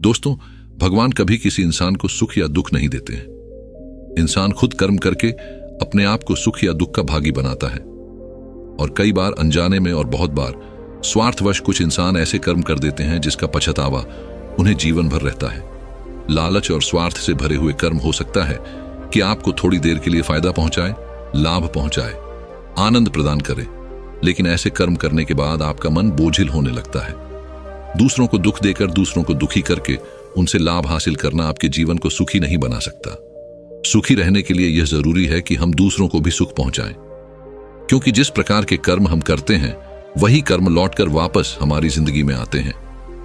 दोस्तों, भगवान कभी किसी इंसान को सुख या दुख नहीं देते हैं। इंसान खुद कर्म करके अपने आप को सुख या दुख का भागी बनाता है। और कई बार अनजाने में और बहुत बार स्वार्थवश कुछ इंसान ऐसे कर्म कर देते हैं जिसका पछतावा उन्हें जीवन भर रहता है। लालच और स्वार्थ से भरे हुए कर्म हो सकता है कि आपको थोड़ी देर के लिए फायदा पहुंचाए, लाभ पहुंचाए, आनंद प्रदान करे, लेकिन ऐसे कर्म करने के बाद आपका मन बोझिल होने लगता है। दूसरों को दुख देकर, दूसरों को दुखी करके उनसे लाभ हासिल करना आपके जीवन को सुखी नहीं बना सकता। सुखी रहने के लिए यह जरूरी है कि हम दूसरों को भी सुख पहुंचाएं, क्योंकि जिस प्रकार के कर्म हम करते हैं वही कर्म लौटकर वापस हमारी जिंदगी में आते हैं।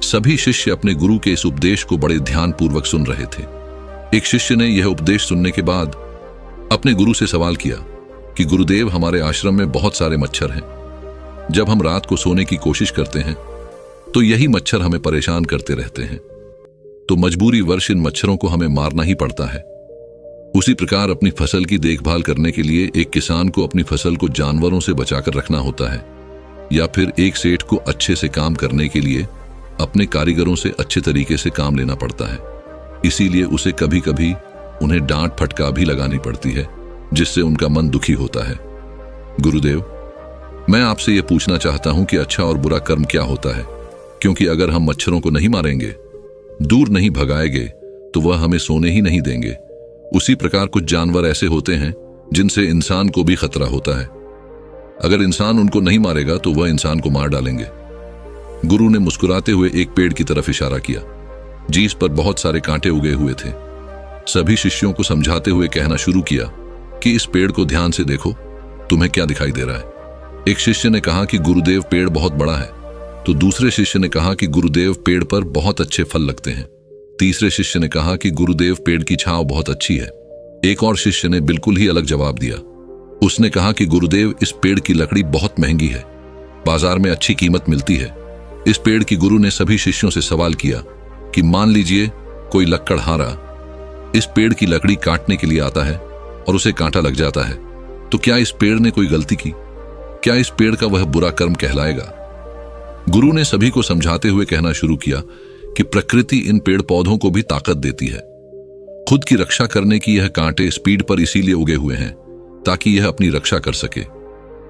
सभी शिष्य अपने गुरु के इस उपदेश को बड़े ध्यानपूर्वक सुन रहे थे। एक शिष्य ने यह उपदेश सुनने के बाद अपने गुरु से सवाल किया कि गुरुदेव, हमारे आश्रम में बहुत सारे मच्छर हैं। जब हम रात को सोने की कोशिश करते हैं तो यही मच्छर हमें परेशान करते रहते हैं, तो मजबूरी वर्ष इन मच्छरों को हमें मारना ही पड़ता है। उसी प्रकार अपनी फसल की देखभाल करने के लिए एक किसान को अपनी फसल को जानवरों से बचाकर रखना होता है, या फिर एक सेठ को अच्छे से काम करने के लिए अपने कारीगरों से अच्छे तरीके से काम लेना पड़ता है। इसीलिए उसे कभी कभी उन्हें डांट फटकार भी लगानी पड़ती है, जिससे उनका मन दुखी होता है। गुरुदेव, मैं आपसे यह पूछना चाहता हूं कि अच्छा और बुरा कर्म क्या होता है, क्योंकि अगर हम मच्छरों को नहीं मारेंगे, दूर नहीं भगाएंगे, तो वह हमें सोने ही नहीं देंगे। उसी प्रकार कुछ जानवर ऐसे होते हैं जिनसे इंसान को भी खतरा होता है। अगर इंसान उनको नहीं मारेगा तो वह इंसान को मार डालेंगे। गुरु ने मुस्कुराते हुए एक पेड़ की तरफ इशारा किया, जिस पर बहुत सारे कांटे उगे हुए थे। सभी शिष्यों को समझाते हुए कहना शुरू किया कि इस पेड़ को ध्यान से देखो, तुम्हें क्या दिखाई दे रहा है। एक शिष्य ने कहा कि गुरुदेव, पेड़ बहुत बड़ा है। तो दूसरे शिष्य ने कहा कि गुरुदेव, पेड़ पर बहुत अच्छे फल लगते हैं। तीसरे शिष्य ने कहा कि गुरुदेव, पेड़ की छांव बहुत अच्छी है। एक और शिष्य ने बिल्कुल ही अलग जवाब दिया। उसने कहा कि गुरुदेव, इस पेड़ की लकड़ी बहुत महंगी है, बाजार में अच्छी कीमत मिलती है। इस पेड़ की गुरु ने सभी शिष्यों से सवाल किया कि मान लीजिए कोई लक्कड़हारा इस पेड़ की लकड़ी काटने के लिए आता है और उसे कांटा लग जाता है, तो क्या इस पेड़ ने कोई गलती की? क्या इस पेड़ का वह बुरा कर्म कहलाएगा? गुरु ने सभी को समझाते हुए कहना शुरू किया कि प्रकृति इन पेड़ पौधों को भी ताकत देती है। खुद की रक्षा करने की यह कांटे स्पीड पर इसीलिए उगे हुए हैं ताकि यह अपनी रक्षा कर सके,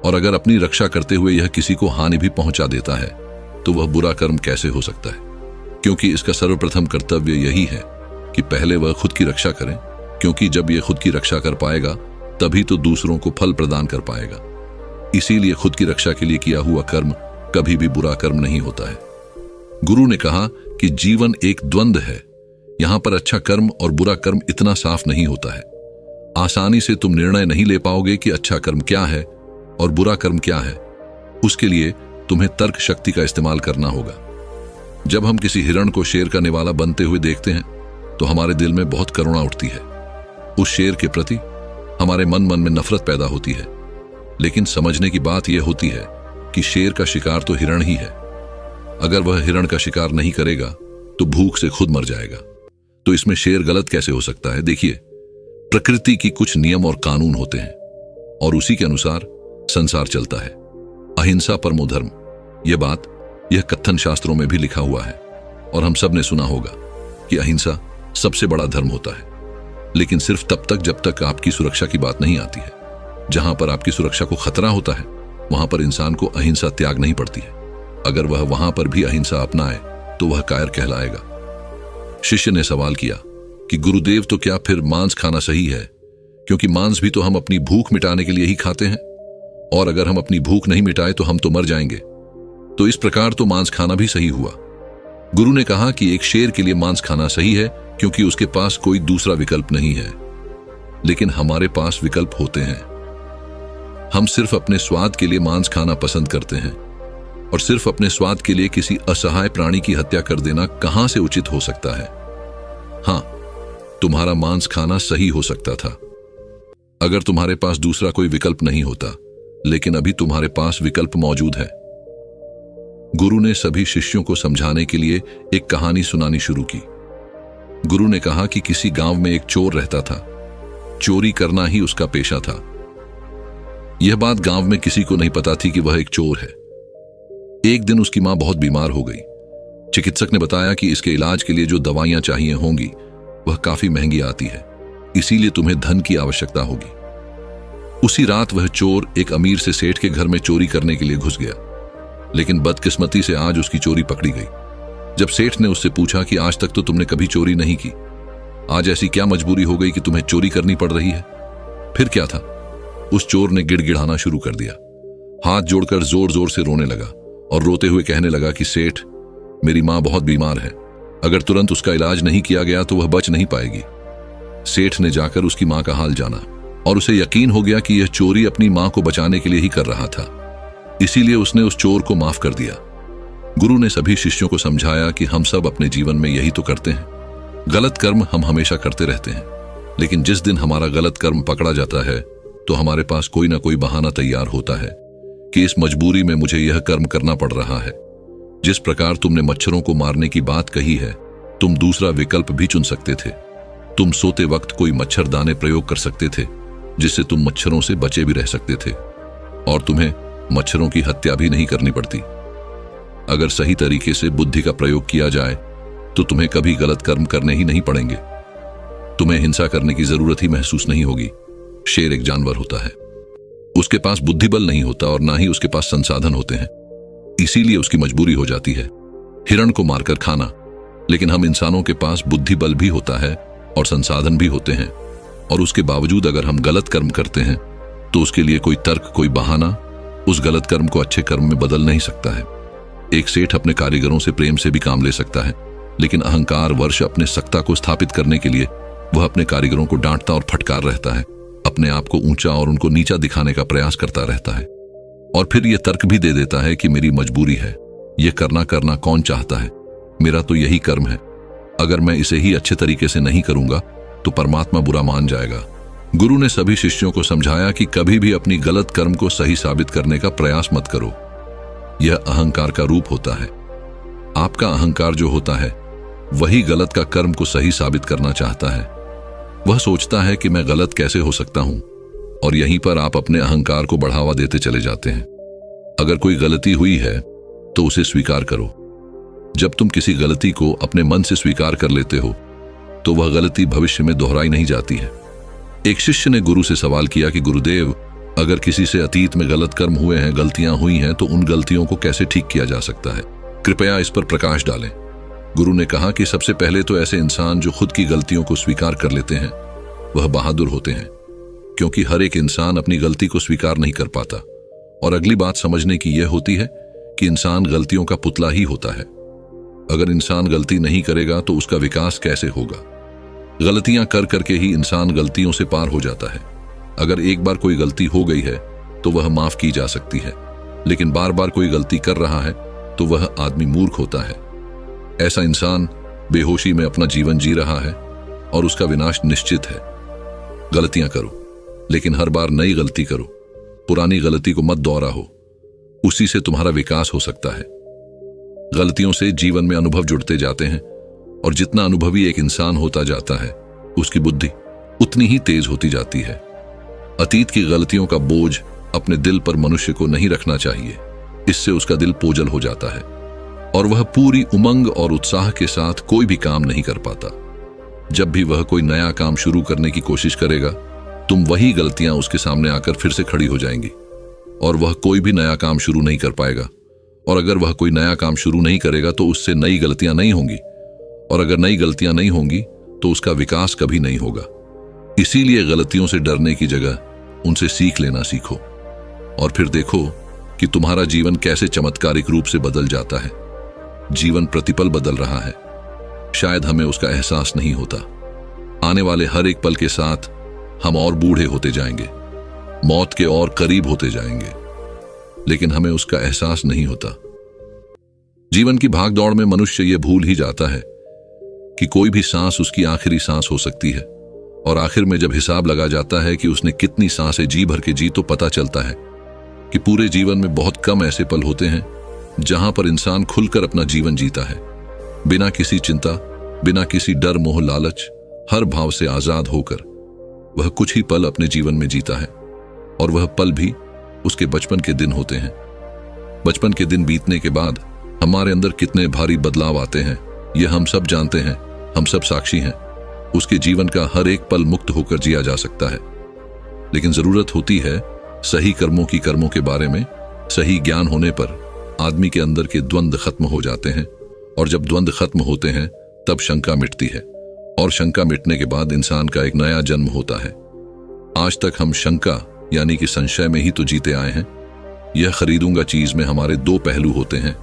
और अगर अपनी रक्षा करते हुए यह किसी को हानि भी पहुंचा देता है तो वह बुरा कर्म कैसे हो सकता है? क्योंकि इसका सर्वप्रथम कर्तव्य यही है कि पहले वह खुद की रक्षा करें, क्योंकि जब यह खुद की रक्षा कर पाएगा तभी तो दूसरों को फल प्रदान कर पाएगा। इसीलिए खुद की रक्षा के लिए किया हुआ कर्म कभी भी बुरा कर्म नहीं होता है। गुरु ने कहा कि जीवन एक द्वंद्व है। यहां पर अच्छा कर्म और बुरा कर्म इतना साफ नहीं होता है। आसानी से तुम निर्णय नहीं ले पाओगे कि अच्छा कर्म क्या है और बुरा कर्म क्या है। उसके लिए तुम्हें तर्क शक्ति का इस्तेमाल करना होगा। जब हम किसी हिरण को शेर का निवाला बनते हुए देखते हैं तो हमारे दिल में बहुत करुणा उठती है। उस शेर के प्रति हमारे मन में नफरत पैदा होती है। लेकिन समझने की बात यह होती है कि शेर का शिकार तो हिरण ही है। अगर वह हिरण का शिकार नहीं करेगा तो भूख से खुद मर जाएगा। तो इसमें शेर गलत कैसे हो सकता है? देखिए, प्रकृति की कुछ नियम और कानून होते हैं और उसी के अनुसार संसार चलता है। अहिंसा परमो धर्म, यह कथन शास्त्रों में भी लिखा हुआ है और हम सब ने सुना होगा कि अहिंसा सबसे बड़ा धर्म होता है। लेकिन सिर्फ तब तक जब तक आपकी सुरक्षा की बात नहीं आती है। जहां पर आपकी सुरक्षा को खतरा होता है वहां पर इंसान को अहिंसा त्याग नहीं पड़ती है। अगर वह वहां पर भी अहिंसा अपनाए तो वह कायर कहलाएगा। शिष्य ने सवाल किया कि गुरुदेव, तो क्या फिर मांस खाना सही है? क्योंकि मांस भी तो हम अपनी भूख मिटाने के लिए ही खाते हैं, और अगर हम अपनी भूख नहीं मिटाए तो हम तो मर जाएंगे। तो इस प्रकार तो मांस खाना भी सही हुआ। गुरु ने कहा कि एक शेर के लिए मांस खाना सही है क्योंकि उसके पास कोई दूसरा विकल्प नहीं है। लेकिन हमारे पास विकल्प होते हैं। हम सिर्फ अपने स्वाद के लिए मांस खाना पसंद करते हैं, और सिर्फ अपने स्वाद के लिए किसी असहाय प्राणी की हत्या कर देना कहां से उचित हो सकता है? हां, तुम्हारा मांस खाना सही हो सकता था अगर तुम्हारे पास दूसरा कोई विकल्प नहीं होता, लेकिन अभी तुम्हारे पास विकल्प मौजूद है। गुरु ने सभी शिष्यों को समझाने के लिए एक कहानी सुनानी शुरू की। गुरु ने कहा कि किसी गांव में एक चोर रहता था। चोरी करना ही उसका पेशा था। यह बात गांव में किसी को नहीं पता थी कि वह एक चोर है। एक दिन उसकी मां बहुत बीमार हो गई। चिकित्सक ने बताया कि इसके इलाज के लिए जो दवाइयां चाहिए होंगी वह काफी महंगी आती है, इसीलिए तुम्हें धन की आवश्यकता होगी। उसी रात वह चोर एक अमीर से सेठ के घर में चोरी करने के लिए घुस गया, लेकिन बदकिस्मती से आज उसकी चोरी पकड़ी गई। जब सेठ ने उससे पूछा कि आज तक तो तुमने कभी चोरी नहीं की, आज ऐसी क्या मजबूरी हो गई कि तुम्हें चोरी करनी पड़ रही है? फिर क्या था? उस चोर ने गिड़गिड़ाना शुरू कर दिया, हाथ जोड़कर जोर जोर से रोने लगा और रोते हुए कहने लगा कि सेठ, मेरी मां बहुत बीमार है, अगर तुरंत उसका इलाज नहीं किया गया तो वह बच नहीं पाएगी। सेठ ने जाकर उसकी मां का हाल जाना और उसे यकीन हो गया कि यह चोरी अपनी मां को बचाने के लिए ही कर रहा था, इसीलिए उसने उस चोर को माफ कर दिया। गुरु ने सभी शिष्यों को समझाया कि हम सब अपने जीवन में यही तो करते हैं, गलत कर्म हम हमेशा करते रहते हैं, लेकिन जिस दिन हमारा गलत कर्म पकड़ा जाता है तो हमारे पास कोई ना कोई बहाना तैयार होता है कि इस मजबूरी में मुझे यह कर्म करना पड़ रहा है। जिस प्रकार तुमने मच्छरों को मारने की बात कही है, तुम दूसरा विकल्प भी चुन सकते थे। तुम सोते वक्त कोई मच्छरदानी प्रयोग कर सकते थे, जिससे तुम मच्छरों से बचे भी रह सकते थे और तुम्हें मच्छरों की हत्या भी नहीं करनी पड़ती। अगर सही तरीके से बुद्धि का प्रयोग किया जाए तो तुम्हें कभी गलत कर्म करने ही नहीं पड़ेंगे। तुम्हें हिंसा करने की जरूरत ही महसूस नहीं होगी। शेर एक जानवर होता है, उसके पास बुद्धि बल नहीं होता और ना ही उसके पास संसाधन होते हैं, इसीलिए उसकी मजबूरी हो जाती है हिरण को मारकर खाना। लेकिन हम इंसानों के पास बुद्धि बल भी होता है और संसाधन भी होते हैं, और उसके बावजूद अगर हम गलत कर्म करते हैं तो उसके लिए कोई तर्क, कोई बहाना उस गलत कर्म को अच्छे कर्म में बदल नहीं सकता है। एक सेठ अपने कारीगरों से प्रेम से भी काम ले सकता है, लेकिन अहंकार वर्ष अपने सत्ता को स्थापित करने के लिए वह अपने कारीगरों को डांटता और फटकार रहता है, अपने आप को ऊंचा और उनको नीचा दिखाने का प्रयास करता रहता है, और फिर यह तर्क भी दे देता है कि मेरी मजबूरी है, यह करना कौन चाहता है, मेरा तो यही कर्म है, अगर मैं इसे ही अच्छे तरीके से नहीं करूंगा तो परमात्मा बुरा मान जाएगा। गुरु ने सभी शिष्यों को समझाया कि कभी भी अपनी गलत कर्म को सही साबित करने का प्रयास मत करो, यह अहंकार का रूप होता है। आपका अहंकार जो होता है वही गलत का कर्म को सही साबित करना चाहता है। वह सोचता है कि मैं गलत कैसे हो सकता हूं, और यहीं पर आप अपने अहंकार को बढ़ावा देते चले जाते हैं। अगर कोई गलती हुई है तो उसे स्वीकार करो। जब तुम किसी गलती को अपने मन से स्वीकार कर लेते हो तो वह गलती भविष्य में दोहराई नहीं जाती है। एक शिष्य ने गुरु से सवाल किया कि गुरुदेव, अगर किसी से अतीत में गलत कर्म हुए हैं, गलतियां हुई हैं, तो उन गलतियों को कैसे ठीक किया जा सकता है? कृपया इस पर प्रकाश डालें। गुरु ने कहा कि सबसे पहले तो ऐसे इंसान जो खुद की गलतियों को स्वीकार कर लेते हैं वह बहादुर होते हैं, क्योंकि हर एक इंसान अपनी गलती को स्वीकार नहीं कर पाता। और अगली बात समझने की यह होती है कि इंसान गलतियों का पुतला ही होता है। अगर इंसान गलती नहीं करेगा तो उसका विकास कैसे होगा? गलतियां कर करके ही इंसान गलतियों से पार हो जाता है। अगर एक बार कोई गलती हो गई है तो वह माफ की जा सकती है, लेकिन बार बार कोई गलती कर रहा है तो वह आदमी मूर्ख होता है। ऐसा इंसान बेहोशी में अपना जीवन जी रहा है और उसका विनाश निश्चित है। गलतियां करो, लेकिन हर बार नई गलती करो। पुरानी गलती को मत दोहराओ, उसी से तुम्हारा विकास हो सकता है। गलतियों से जीवन में अनुभव जुड़ते जाते हैं, और जितना अनुभवी एक इंसान होता जाता है उसकी बुद्धि उतनी ही तेज होती जाती है। अतीत की गलतियों का बोझ अपने दिल पर मनुष्य को नहीं रखना चाहिए, इससे उसका दिल पोजल हो जाता है और वह पूरी उमंग और उत्साह के साथ कोई भी काम नहीं कर पाता। जब भी वह कोई नया काम शुरू करने की कोशिश करेगा, तुम वही गलतियां उसके सामने आकर फिर से खड़ी हो जाएंगी और वह कोई भी नया काम शुरू नहीं कर पाएगा। और अगर वह कोई नया काम शुरू नहीं करेगा तो उससे नई गलतियां नहीं होंगी, और अगर नई गलतियां नहीं होंगी तो उसका विकास कभी नहीं होगा। इसीलिए गलतियों से डरने की जगह उनसे सीख लेना सीखो, और फिर देखो कि तुम्हारा जीवन कैसे चमत्कारिक रूप से बदल जाता है। जीवन प्रतिपल बदल रहा है, शायद हमें उसका एहसास नहीं होता। आने वाले हर एक पल के साथ हम और बूढ़े होते जाएंगे, मौत के और करीब होते जाएंगे, लेकिन हमें उसका एहसास नहीं होता। जीवन की भागदौड़ में मनुष्य ये भूल ही जाता है कि कोई भी सांस उसकी आखिरी सांस हो सकती है, और आखिर में जब हिसाब लगा जाता है कि उसने कितनी सांसें जी भर के जी, तो पता चलता है कि पूरे जीवन में बहुत कम ऐसे पल होते हैं जहां पर इंसान खुलकर अपना जीवन जीता है, बिना किसी चिंता, बिना किसी डर मोह लालच, हर भाव से आजाद होकर वह कुछ ही पल अपने जीवन में जीता है, और वह पल भी उसके बचपन के दिन होते हैं। बचपन के दिन बीतने के बाद हमारे अंदर कितने भारी बदलाव आते हैं यह हम सब जानते हैं, हम सब साक्षी हैं। उसके जीवन का हर एक पल मुक्त होकर जिया जा सकता है, लेकिन जरूरत होती है सही कर्मों के बारे में। सही ज्ञान होने पर आदमी के अंदर के द्वंद्व खत्म हो जाते हैं, और जब द्वंद्व खत्म होते हैं तब शंका मिटती है, और शंका मिटने के बाद इंसान का एक नया जन्म होता है। आज तक हम शंका यानी कि संशय में ही तो जीते आए हैं। यह खरीदूंगा चीज में हमारे दो पहलू होते हैं।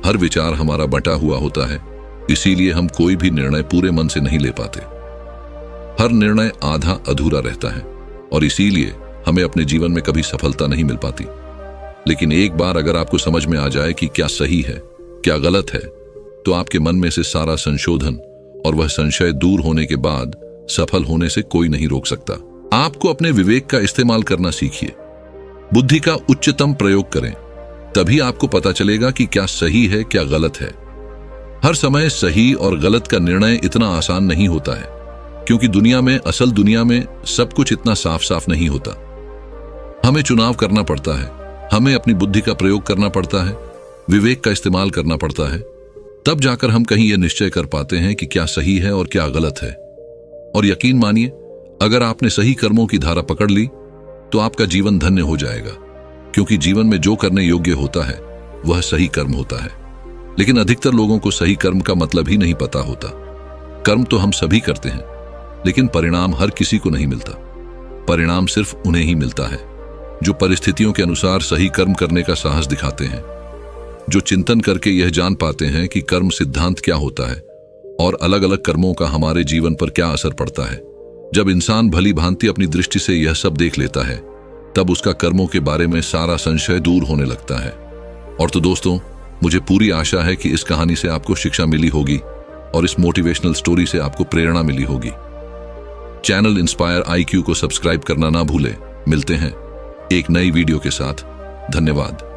हर विचार हमारा बटा हुआ होता है, इसीलिए हम कोई भी निर्णय पूरे मन से नहीं ले पाते। हर निर्णय आधा अधूरा रहता है, और इसीलिए हमें अपने जीवन में कभी सफलता नहीं मिल पाती। लेकिन एक बार अगर आपको समझ में आ जाए कि क्या सही है क्या गलत है, तो आपके मन में से सारा संशोधन और वह संशय दूर होने के बाद सफल होने से कोई नहीं रोक सकता। आपको अपने विवेक का इस्तेमाल करना सीखिए, बुद्धि का उच्चतम प्रयोग करें, तभी आपको पता चलेगा कि क्या सही है क्या गलत है। हर समय सही और गलत का निर्णय इतना आसान नहीं होता है, क्योंकि असल दुनिया में सब कुछ इतना साफ साफ नहीं होता। हमें चुनाव करना पड़ता है, हमें अपनी बुद्धि का प्रयोग करना पड़ता है, विवेक का इस्तेमाल करना पड़ता है, तब जाकर हम कहीं यह निश्चय कर पाते हैं कि क्या सही है और क्या गलत है। और यकीन मानिए, अगर आपने सही कर्मों की धारा पकड़ ली तो आपका जीवन धन्य हो जाएगा, क्योंकि जीवन में जो करने योग्य होता है वह सही कर्म होता है। लेकिन अधिकतर लोगों को सही कर्म का मतलब ही नहीं पता होता। कर्म तो हम सभी करते हैं, लेकिन परिणाम हर किसी को नहीं मिलता। परिणाम सिर्फ उन्हें ही मिलता है जो परिस्थितियों के अनुसार सही कर्म करने का साहस दिखाते हैं, जो चिंतन करके यह जान पाते हैं कि कर्म सिद्धांत क्या होता है और अलग अलग कर्मों का हमारे जीवन पर क्या असर पड़ता है। जब इंसान भली भांति अपनी दृष्टि से यह सब देख लेता है, तब उसका कर्मों के बारे में सारा संशय दूर होने लगता है। और तो दोस्तों, मुझे पूरी आशा है कि इस कहानी से आपको शिक्षा मिली होगी और इस मोटिवेशनल स्टोरी से आपको प्रेरणा मिली होगी। चैनल इंस्पायर IQ को सब्सक्राइब करना ना भूलें। मिलते हैं एक नई वीडियो के साथ। धन्यवाद।